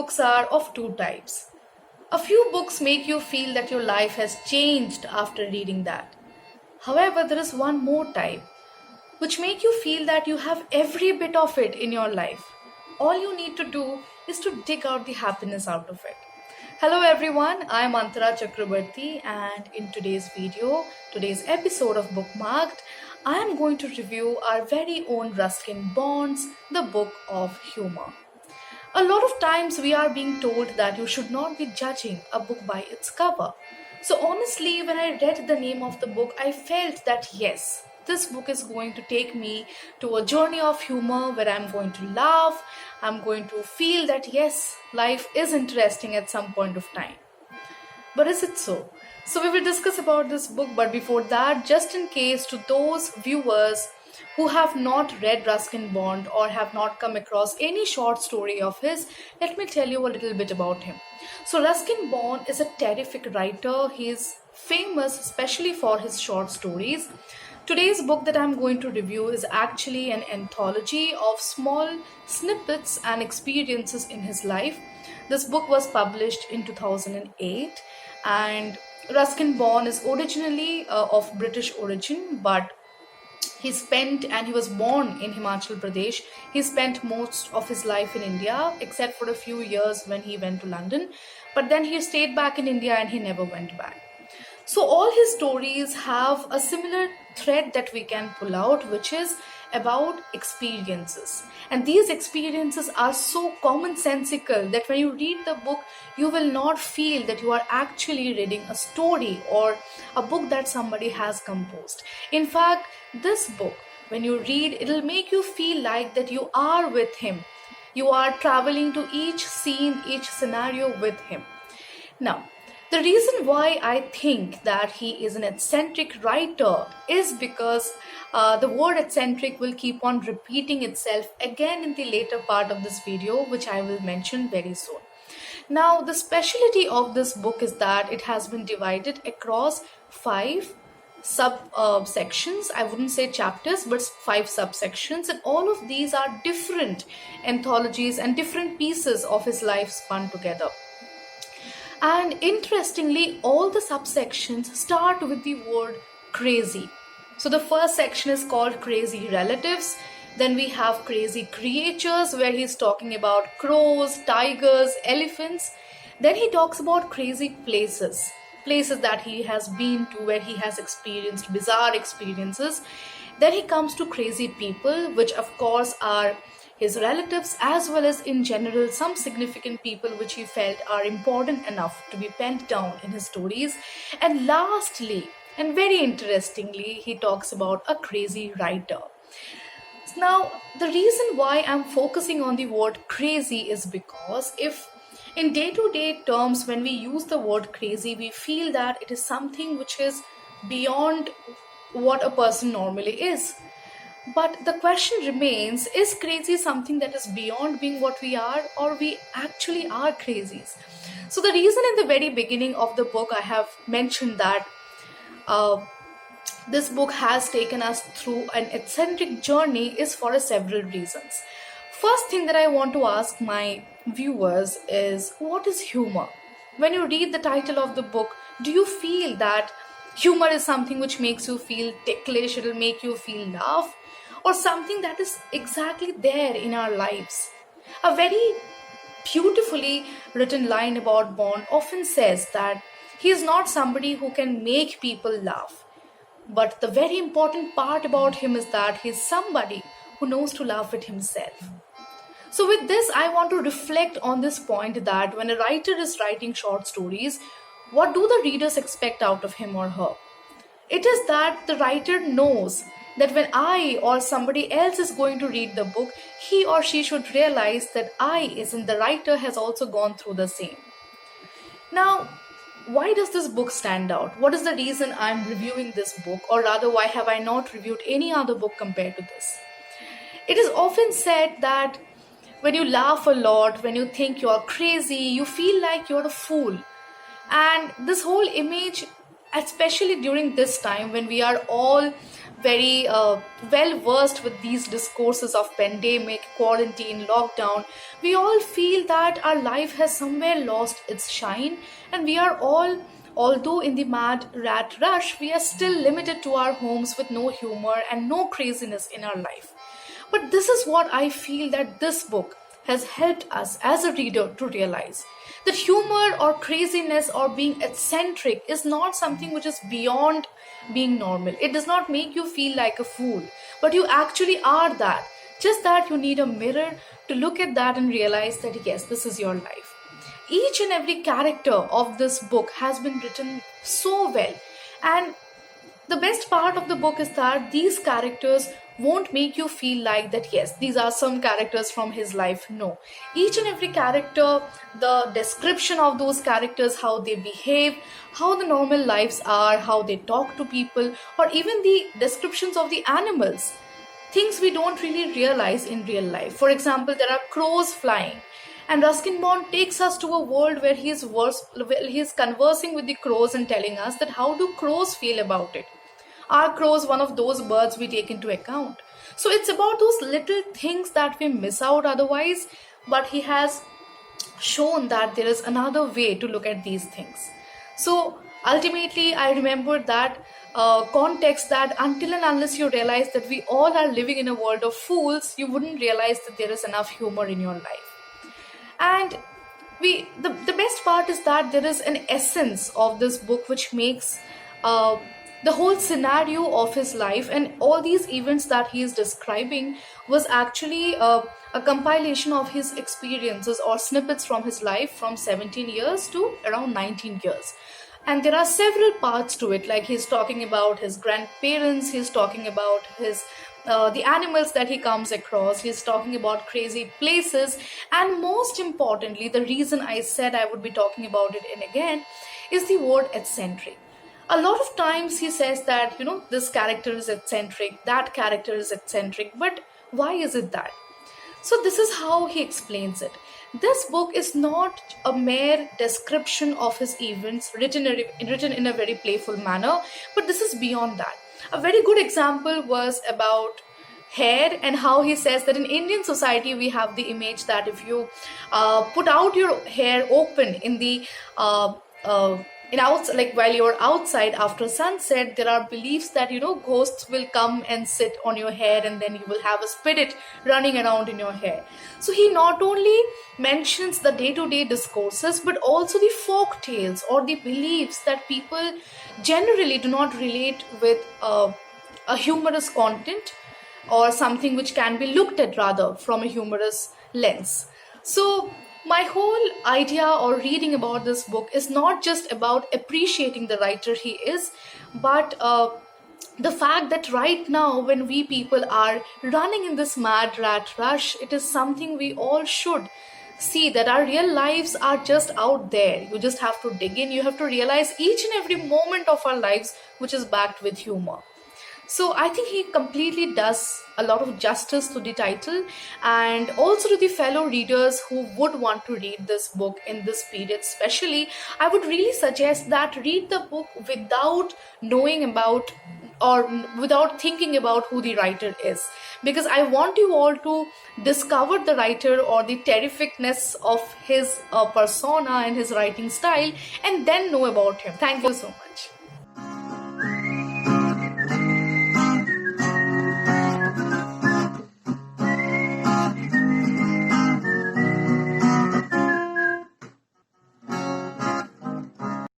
books are of two types. A few books make you feel that your life has changed after reading that. However, there is one more type which make you feel that you have every bit of it in your life. All you need to do is to dig out the happiness out of it. Hello everyone, I am Antara Chakrabarti, and in today's episode of Bookmarked, I am going to review our very own Ruskin Bond's The Book of Humor. A lot of times we are being told that you should not be judging a book by its cover. So honestly, when I read the name of the book, I felt that yes, this book is going to take me to a journey of humor where I'm going to laugh, I'm going to feel that yes, life is interesting at some point of time. But is it so? So we will discuss about this book, but before that, just in case to those viewers who have not read Ruskin Bond or have not come across any short story of his, let me tell you a little bit about him. So Ruskin Bond is a terrific writer. He is famous especially for his short stories. Today's book that I'm going to review is actually an anthology of small snippets and experiences in his life. This book was published in 2008, and Ruskin Bond is originally of British origin, but he was born in Himachal Pradesh. He spent most of his life in India, except for a few years when he went to London. But then he stayed back in India and he never went back. So all his stories have a similar thread that we can pull out, which is about experiences. And these experiences are so commonsensical that when you read the book, you will not feel that you are actually reading a story or a book that somebody has composed. In fact, this book, when you read, it'll make you feel like that you are with him. You are traveling to each scene, each scenario with him. Now, the reason why I think that he is an eccentric writer is because the word eccentric will keep on repeating itself again in the later part of this video, which I will mention very soon. Now, the specialty of this book is that it has been divided across 5 subsections. I wouldn't say chapters, but 5 subsections, and all of these are different anthologies and different pieces of his life spun together. And interestingly, all the subsections start with the word crazy. So the first section is called Crazy Relatives. Then we have Crazy Creatures, where he's talking about crows, tigers, elephants. Then he talks about crazy places that he has been to, where he has experienced bizarre experiences. Then he comes to crazy people, which of course are his relatives, as well as in general some significant people which he felt are important enough to be penned down in his stories. And lastly, and very interestingly, he talks about a crazy writer. Now, the reason why I'm focusing on the word crazy is because if in day-to-day terms, when we use the word crazy, we feel that it is something which is beyond what a person normally is. But the question remains, is crazy something that is beyond being what we are, or we actually are crazies? So the reason in the very beginning of the book I have mentioned that this book has taken us through an eccentric journey is for several reasons. First thing that I want to ask my viewers is, what is humor? When you read the title of the book, do you feel that humor is something which makes you feel ticklish, it'll make you feel laugh, or something that is exactly there in our lives? A very beautifully written line about Bond often says that he is not somebody who can make people laugh. But the very important part about him is that he is somebody who knows to laugh at himself. So with this, I want to reflect on this point that when a writer is writing short stories, what do the readers expect out of him or her? It is that the writer knows that when I or somebody else is going to read the book, he or she should realize that I, as in the writer, has also gone through the same. Now, why does this book stand out? What is the reason I'm reviewing this book? Or rather, why have I not reviewed any other book compared to this? It is often said that when you laugh a lot, when you think you're crazy, you feel like you're a fool. And this whole image especially during this time when we are all very well versed with these discourses of pandemic, quarantine, lockdown. We all feel that our life has somewhere lost its shine, and we are all, although in the mad rat rush, we are still limited to our homes with no humor and no craziness in our life. But this is what I feel that this book has helped us as a reader to realize, that humor or craziness or being eccentric is not something which is beyond being normal. It does not make you feel like a fool, but you actually are that. Just that you need a mirror to look at that and realize that yes, this is your life. Each and every character of this book has been written so well, and the best part of the book is that these characters won't make you feel like that yes, these are some characters from his life. No, each and every character, the description of those characters, how they behave, how the normal lives are, how they talk to people, or even the descriptions of the animals, things we don't really realize in real life. For example, there are crows flying, and Ruskin Bond takes us to a world where he is conversing with the crows and telling us that how do crows feel about it. Are crows one of those birds we take into account? So it's about those little things that we miss out otherwise, but he has shown that there is another way to look at these things. So ultimately, I remember that context, that until and unless you realize that we all are living in a world of fools, you wouldn't realize that there is enough humor in your life. And the best part is that there is an essence of this book which makes the whole scenario of his life and all these events that he is describing was actually a compilation of his experiences or snippets from his life from 17 years to around 19 years. And there are several parts to it, like he's talking about his grandparents, he's talking about his the animals that he comes across, he's talking about crazy places, and most importantly, the reason I said I would be talking about it in again is the word eccentric. A lot of times he says that, this character is eccentric, that character is eccentric, but why is it that? So this is how he explains it. This book is not a mere description of his events written in a very playful manner, but this is beyond that. A very good example was about hair, and how he says that in Indian society we have the image that if you put out your hair open in the like while you're outside after sunset, there are beliefs that ghosts will come and sit on your hair, and then you will have a spirit running around in your hair. So he not only mentions the day-to-day discourses, but also the folk tales or the beliefs that people generally do not relate with a humorous content, or something which can be looked at rather from a humorous lens. So my whole idea or reading about this book is not just about appreciating the writer he is, but the fact that right now when we people are running in this mad rat rush, it is something we all should see, that our real lives are just out there. You just have to dig in, you have to realize each and every moment of our lives which is backed with humor. So I think he completely does a lot of justice to the title, and also to the fellow readers who would want to read this book in this period especially. I would really suggest that read the book without knowing about or without thinking about who the writer is, because I want you all to discover the writer or the terrificness of his persona and his writing style, and then know about him. Thank you so much.